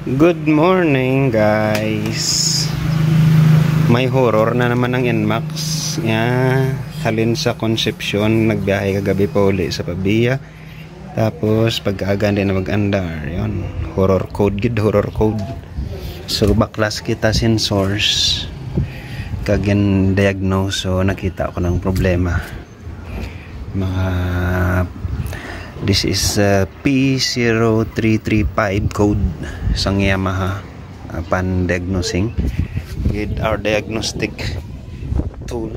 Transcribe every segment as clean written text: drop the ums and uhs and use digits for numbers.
Good morning guys. May horror na naman ang NMAX. Halin sa Concepcion, nagbiyahe kagabi pa uli sa Pabia. Tapos pagkaaga din na mag-andar, yun. Horror code, horror code. So baklas kita sensors. Kagin diagnose, so nakita ako ng problema. This is P0335 code sang Yamaha pan diagnosing with our diagnostic tool.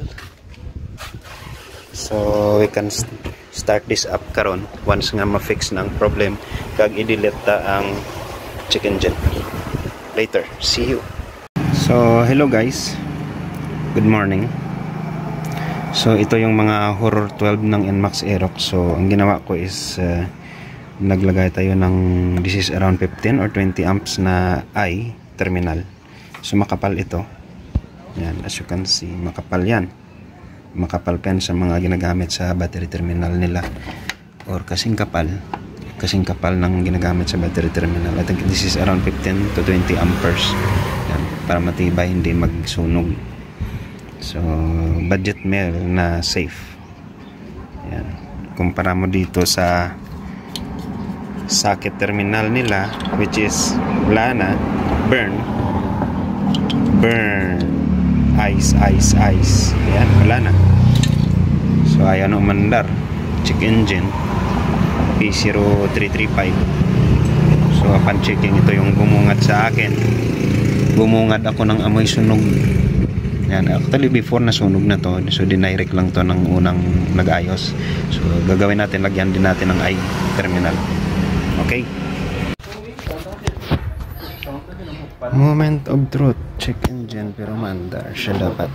So we can start this up karon once nga ma-fix na ang problem kag i-delete ta ang check engine. Later, see you. So hello guys, good morning. So ito yung mga horror 12 ng NMAX Aerox. So ang ginawa ko is naglagay tayo ng, this is around 15 or 20 amps na I terminal. So makapal ito. Yan, as you can see, makapal yan. Makapal pen sa mga ginagamit sa battery terminal nila, or kasing kapal ng ginagamit sa battery terminal. I think this is around 15 to 20 amperes. Yan, para matibay, hindi magsunog. So budget meal na safe. Yan. Kumpara mo dito sa socket terminal nila, which is wala na, burn, ice. Yan, wala na. So ayan ang umandar. Check engine P0335. So upon checking, ito yung bumungad sa akin. Bumungad ako ng amoy sunog. Yan, actually before nasunog na to, so dinirect lang to ng unang nag-ayos. So gagawin natin, lagyan din natin ng I terminal. Okay? Moment of truth. Check engine pero mandar siya dapat.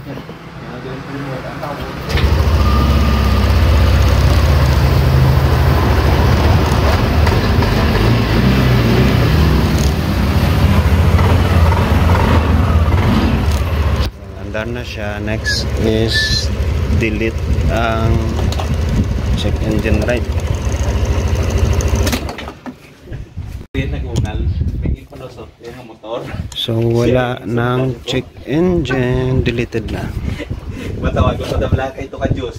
Na siya. Next is delete ang check engine right. So wala nang check engine, deleted na. Matawag ko sa dabla kay to ka Diyos.